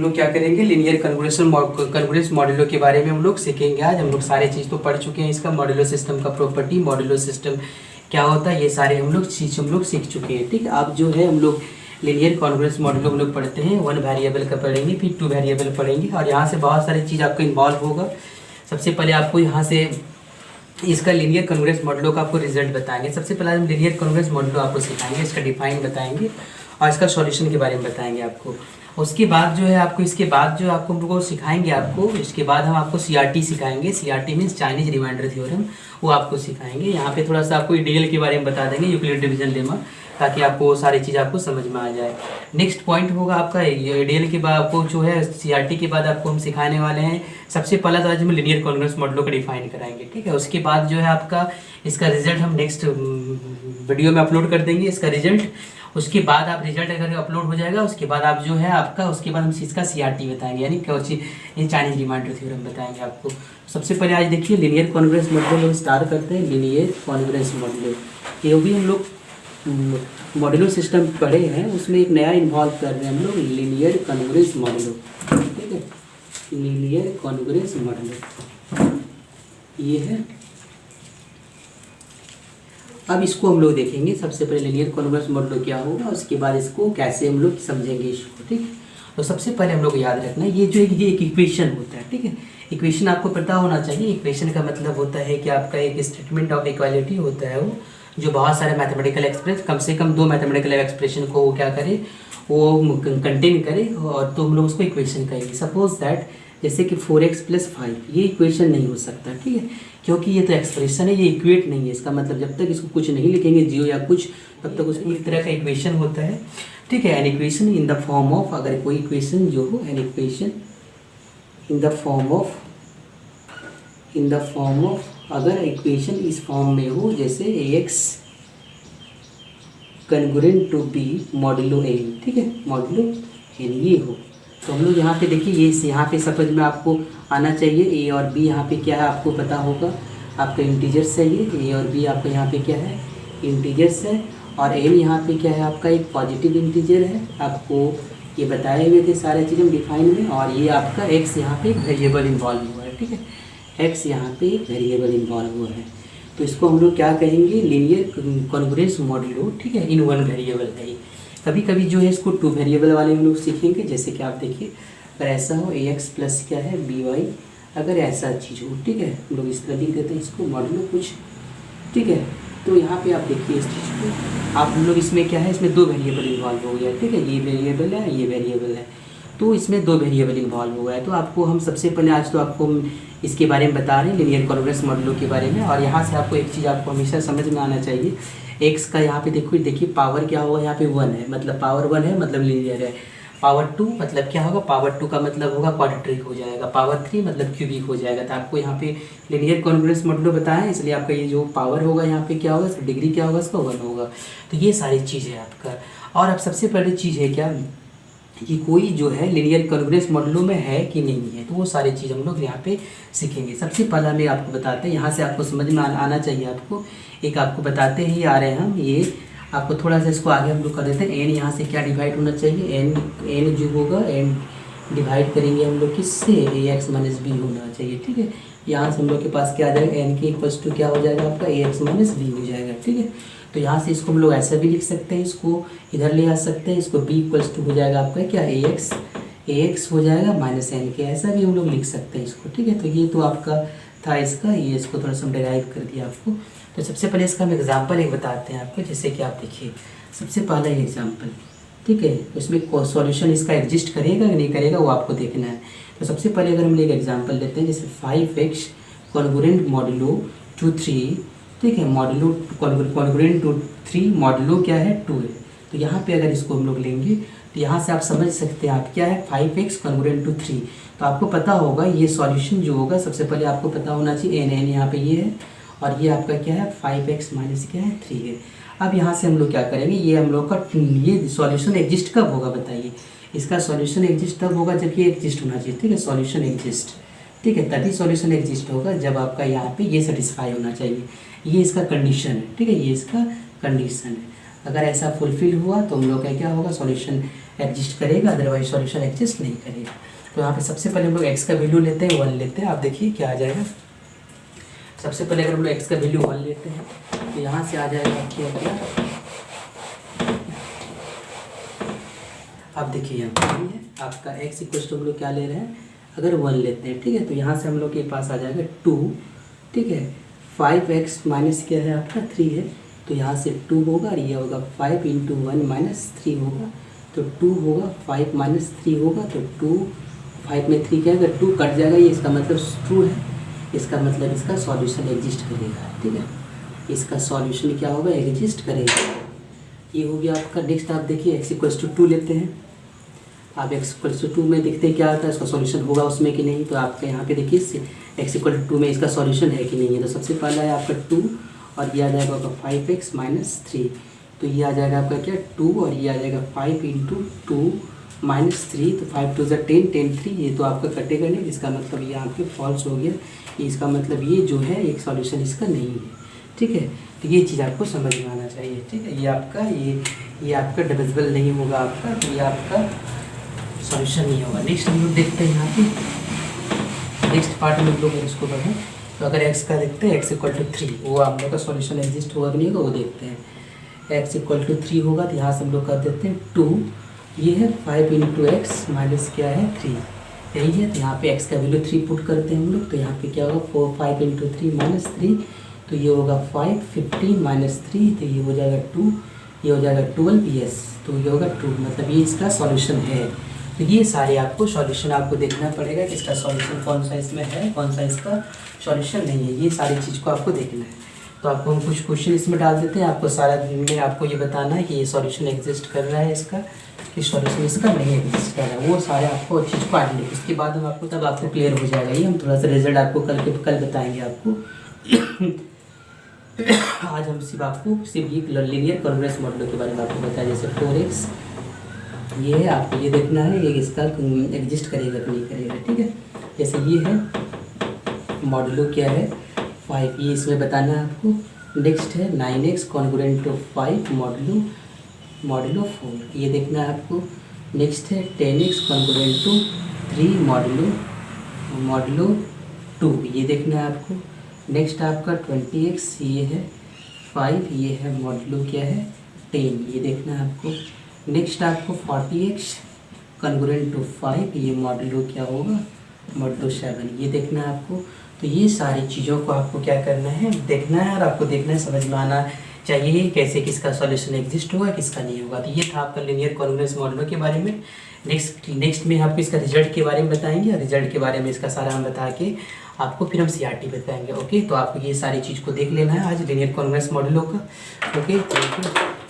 लोग क्या करेंगे, लीनियर कन्वोल्यूशन मॉड्यूलो के बारे में हम लोग सीखेंगे। आज हम लोग सारे चीज़ तो पढ़ चुके हैं, इसका मॉड्यूलो सिस्टम का प्रॉपर्टी, मॉड्यूलो सिस्टम क्या होता है, ये सारे हम लोग सीख चुके हैं। ठीक है, अब जो है हम लोग लीनियर कन्वोल्यूशन मॉड्यूलो हम लोग पढ़ते हैं। 1 वेरिएबल का पढ़ेंगे, फिर 2 वेरिएबल पढ़ेंगे, और यहाँ से बहुत सारी चीज़ आपको इन्वॉल्व होगा। सबसे पहले आपको यहाँ से इसका लीनियर कन्वोल्यूशन मॉड्यूलो का आपको रिजल्ट बताएंगे। सबसे पहले हम लीनियर कन्वोल्यूशन मॉड्यूलो आपको सिखाएंगे, इसका डिफाइन बताएंगे और इसका सॉल्यूशन के बारे में बताएंगे आपको। उसके बाद जो है आपको, इसके बाद जो आपको हम लोग सिखाएंगे आपको, इसके बाद हम आपको CRT सिखाएंगे। CRT means Chinese remainder theorem, वो आपको सिखाएंगे। यहाँ पे थोड़ा सा आपको IDL के बारे में बता देंगे, यूक्लिड डिवीजन लेमा, ताकि आपको सारी चीज़ आपको समझ में आ जाए। नेक्स्ट पॉइंट होगा आपका IDL के बाद आपको जो है CRT के बाद आपको हम सिखाने वाले हैं। सबसे पहला तो आज हम लीनियर कन्वोल्यूशन मॉड्यूलो को डिफाइन कराएंगे। ठीक है, उसके बाद जो है आपका इसका रिजल्ट हम नेक्स्ट वीडियो में अपलोड कर देंगे, इसका रिजल्ट। उसके बाद आप रिजल्ट अगर अपलोड हो जाएगा, उसके बाद आप जो है आपका, उसके बाद हम इसका CRT बताएंगे, यानी ये चाइनीज रिमाइंडर थ्योरम बताएंगे आपको। सबसे पहले आज देखिए लीनियर कन्वोल्यूशन मॉड्यूलो स्टार्ट करते हैं। लीनियर कन्वोल्यूशन मॉड्यूलो, ये भी हम लोग मॉड्यूलो सिस्टम पढ़े हैं, उसमें एक नया इन्वॉल्व कर रहे हैं हम लोग, लीनियर कन्वोल्यूशन मॉड्यूलो। ठीक है, लीनियर कन्वोल्यूशन मॉड्यूलो ये है। अब इसको हम लोग देखेंगे। सबसे पहले लीनियर कन्वोल्यूशन मॉड्यूलो क्या होगा, उसके बाद इसको कैसे हम लोग समझेंगे इसको। ठीक है, तो सबसे पहले हम लोग याद रखना, ये जो एक इक्वेशन होता है। ठीक है, इक्वेशन आपको पता होना चाहिए। इक्वेशन का मतलब होता है कि आपका एक स्टेटमेंट ऑफ इक्वालिटी होता है, वो जो बहुत सारे मैथमेटिकल एक्सप्रेस, कम से कम 2 मैथमेटिकल एक्सप्रेशन को वो क्या करे, वो कंटेन करे, और तो हम लोग उसको इक्वेशन कहेंगे। सपोज दैट जैसे कि 4x + 5, ये इक्वेशन नहीं हो सकता। ठीक है, क्योंकि ये तो एक्सप्रेशन है, ये इक्वेट नहीं है। इसका मतलब जब तक इसको कुछ नहीं लिखेंगे, जीरो या कुछ, तब तक उसको एक तरह का इक्वेशन होता है। ठीक है, an equation in the form of, अगर कोई इक्वेशन जो हो, an equation in the form of, अगर इक्वेशन इस फॉर्म में हो, जैसे AX congruent to B modulo n। ठीक है, मॉड्यूलो n ये हो, तो हम लोग यहाँ पे देखिए, ये यहाँ पे समझ में आपको आना चाहिए। A और B यहाँ पे क्या है आपको पता होगा, आपका इंटीजर्स है। ये A और B आपका यहाँ पे क्या है, इंटीजर्स है, और n यहाँ पे क्या है आपका एक पॉजिटिव इंटीजर है। आपको ये बताए हुए थे सारे चीज़ें डिफाइन में, और ये आपका x यहाँ पे वेरिएबल इन्वॉल्व हुआ है। ठीक है, x यहाँ पे एक वेरिएबल इन्वॉल्व हुआ है, तो इसको हम लोग क्या कहेंगे, लीनियर कन्वोल्यूशन मॉड्यूलो। ठीक है, इन 1 वेरिएबल है। कभी कभी जो है इसको 2 वेरिएबल वाले हम लोग सीखेंगे। जैसे कि आप देखिए, अगर ऐसा हो AX प्लस क्या है BY, अगर ऐसा चीज़ हो, ठीक है, हम लोग इस तरह लिख देते हैं इसको मॉड्यूलो कुछ। ठीक है, तो यहाँ पे आप देखिए इस चीज़ को, आप हम लोग इसमें क्या है, इसमें 2 वेरिएबल इन्वॉल्व हो गया। ठीक है, ये वेरिएबल है, ये वेरिएबल है, तो इसमें 2 वेरिएबल इन्वॉल्व हुआ है। तो आपको हम सबसे पहले आज तो आपको इसके बारे में बता रहे हैं, लीनियर कन्वोल्यूशन मॉड्यूलो के बारे में। और यहाँ से आपको एक चीज़ आपको हमेशा समझ में आना चाहिए, x का यहाँ पे देखिए पावर क्या होगा, यहाँ पे 1 है, मतलब पावर 1 है, मतलब लीनियर है। पावर 2 मतलब क्या होगा, पावर 2 का मतलब होगा क्वाड्रेटिक हो जाएगा। पावर 3 मतलब क्यूबिक हो जाएगा। तो आपको यहाँ पे लीनियर कन्वोल्यूशन मॉड्यूलो बताया है, इसलिए आपका ये जो पावर होगा यहाँ पे क्या होगा, इसका डिग्री क्या होगा, इसका 1 होगा। तो ये सारी चीज़ है आपका। और अब सबसे पहली चीज़ है क्या, कि कोई जो है लीनियर कन्वोल्यूशन मॉड्यूलो में है कि नहीं है, तो वो सारी चीज़ हम लोग यहाँ पे सीखेंगे। सबसे पहला मैं आपको बताते हैं, यहाँ से आपको समझ में आना चाहिए। आपको एक आपको बताते ही आ रहे हैं हम, ये आपको थोड़ा सा इसको आगे हम लोग कर देते हैं। n यहाँ से क्या डिवाइड होना चाहिए, n जो होगा, n डिवाइड करेंगे हम लोग किससे, AX - B होना चाहिए। ठीक है, यहाँ से हम लोग के पास क्या आ जाएगा, n के इक्वल्स टू क्या हो जाएगा आपका, AX - B हो जाएगा। ठीक है, तो यहाँ से इसको हम लोग ऐसा भी लिख सकते हैं, इसको इधर ले आ सकते हैं, इसको B इक्वल्स टू हो जाएगा आपका क्या, AX हो जाएगा -n के, ऐसा भी हम लोग लिख सकते हैं इसको। ठीक है, तो ये तो आपका था इसका, ये इसको थोड़ा सा डिराइव कर दिया आपको। तो सबसे पहले इसका हम एग्जाम्पल एक बताते हैं आपको। जैसे कि आप देखिए, सबसे पहला एग्जाम्पल, ठीक है, उसमें सॉल्यूशन इसका एग्जिस्ट करेगा कि नहीं करेगा, वो आपको देखना है। तो सबसे पहले अगर हम एक एग्जाम्पल लेते हैं, जैसे 5x कन्ग्रुएंट मॉड्यूलो टू 3। ठीक है, मॉड्यूलो कन्ग्रुएंट टू 3 मॉड्यूलो क्या है, 2 है। तो यहाँ पे अगर इसको हम लोग लेंगे, तो यहाँ से आप समझ सकते हैं आप क्या है, 5x कन्ग्रुएंट टू 3। तो आपको पता होगा ये सॉल्यूशन जो होगा, सबसे पहले आपको पता होना चाहिए n यहाँ पे ये है, और ये आपका क्या है 5x माइनस क्या है 3 है। अब यहाँ से हम लोग क्या करेंगे, ये हम लोग का ये सॉल्यूशन एग्जिस्ट कब होगा बताइए। इसका सॉल्यूशन एग्जिस्ट तब होगा जब ये एग्जिस्ट होना चाहिए। ठीक है, सॉल्यूशन एग्जिस्ट, ठीक है, तभी सॉल्यूशन एग्जिस्ट होगा जब आपका यहाँ पे ये सेटिस्फाई होना चाहिए। ये इसका कंडीशन है। ठीक है, ये इसका कंडीशन है। अगर ऐसा फुलफिल हुआ तो हम लोग का क्या होगा, सॉल्यूशन एग्जिस्ट करेगा, अदरवाइज सॉल्यूशन एग्जिस्ट नहीं करेगा। तो यहाँ पे सबसे पहले हम लोग x का वैल्यू लेते हैं 1 लेते हैं। आप देखिए क्या आ जाएगा। सबसे पहले अगर हम लोग x का वैल्यू 1 लेते हैं तो यहाँ से आ जाएगा क्या क्या, आप देखिए यहाँ पर है आपका x इक्वल टू हम लोग क्या ले रहे हैं, अगर 1 लेते हैं, ठीक है। तो यहाँ से हम लोग के पास आ जाएगा 2, ठीक है। 5x माइनस क्या है आपका 3 है, तो यहाँ से 2 होगा और ये होगा 5 इंटू 1 माइनस 3 होगा, तो 2 होगा, 5 माइनस 3 होगा, तो 2, 5 में 3 क्या है, अगर 2 कट जाएगा ये इसका मतलब ट्रू है, इसका मतलब इसका सॉल्यूशन एग्जिस्ट करेगा, ठीक है। इसका सॉल्यूशन क्या होगा, एग्जिस्ट करेगा। ये हो गया आपका। नेक्स्ट आप देखिए x इक्वल्स टू 2 लेते हैं। आप x इक्वल्स टू 2 में देखते हैं क्या आता है, इसका सॉल्यूशन होगा उसमें कि नहीं। तो आपके यहाँ पे देखिए x इक्वल टू 2 में इसका सॉल्यूशन है कि नहीं है। तो सबसे पहला है आपका 2 और ये आ जाएगा आपका 5x माइनस 3, तो ये आ जाएगा आपका क्या 2 और ये आ जाएगा 5 इंटू 2 माइनस 3, तो 5 2 10 10 3, ये तो आपका कटेगा नहीं, इसका मतलब ये आपके फॉल्स हो गया। इसका मतलब ये जो है एक सॉल्यूशन इसका नहीं है, ठीक है। तो ये चीज़ आपको समझ में आना चाहिए, ठीक है। ये आपका ये आपका डिविजिबल नहीं होगा आपका, तो ये आपका सॉल्यूशन नहीं होगा। नेक्स्ट हम लोग देखते हैं यहाँ पे नेक्स्ट पार्ट में हम लोग इसको पढ़ें। तो अगर x का देखते हैं x इक्वल टू 3, वो हम लोग का सॉल्यूशन एग्जिस्ट होगा कि नहीं होगा वो देखते हैं। x इक्वल टू 3 होगा तो यहाँ से हम लोग कर देते हैं 2, ये है 5 इंटू एक्स माइनस क्या है 3, यही है। तो यहाँ पे x का वैल्यू 3 पुट करते हैं हम लोग, तो यहाँ पे क्या होगा 4 5 इंटू 3 माइनस 3, तो ये होगा 5 15 माइनस 3, तो ये हो जाएगा 2, ये हो जाएगा 12 यस, तो ये होगा 2, मतलब ये इसका सॉल्यूशन है। तो ये सारे आपको सॉल्यूशन आपको देखना पड़ेगा कि इसका सॉल्यूशन कौन सा इसमें है, कौन सा इसका सॉल्यूशन नहीं है, ये सारी चीज़ को आपको देखना है। तो आपको हम कुछ क्वेश्चन इसमें डाल देते हैं, आपको सारा दिन में आपको ये बताना है कि ये सॉल्यूशन एग्जिस्ट कर रहा है इसका, कि सॉल्यूशन इसका नहीं एग्जिस्ट कर रहा है, वो सारे आपको चीज़ को आने लगे। उसके बाद हम आपको तब आपको क्लियर हो जाएगा। ये हम थोड़ा सा रिजल्ट आपको कल बताएंगे आपको। आज हम सिर्फ ये लीनियर कॉन्ग्रुएंस मॉडल के बारे में आपको बताया, जैसे 4x ये है, आपको ये देखना है ये इसका एग्जिस्ट करेगा कि नहीं करेगा, ठीक है। जैसे ये है मॉडुलो क्या है 5, ये इसमें बताना है आपको। नेक्स्ट है 9x कॉन्ग्रुएंट टू 5 मॉडुलो 4, ये देखना है आपको। नेक्स्ट है 10x कॉन्ग्रुएंट टू 3 मॉडुलो 2, ये देखना है आपको। नेक्स्ट आपका 20x ये है 5, ये है मॉडुलो क्या है 10, ये देखना है आपको। नेक्स्ट आपको 40x कॉन्ग्रुएंट टू 5, ये मॉडुलो क्या होगा मॉडुलो 7, ये देखना है आपको। तो ये सारी चीज़ों को आपको क्या करना है, देखना है, और आपको देखना है, समझ में आना चाहिए कैसे किसका सॉल्यूशन एग्जिस्ट होगा किसका नहीं होगा। तो ये था आपका लीनियर कॉन्ग्रुएंस मॉडलों के बारे में। नेक्स्ट में आपको इसका रिजल्ट के बारे में बताएंगे, और रिजल्ट के बारे में इसका सारा हम बता के आपको फिर हम CRT बताएंगे। ओके, तो आपको ये सारी चीज़ को देख लेना है आज लीनियर कॉन्ग्रुएंस मॉडलों का। Okay, thank you.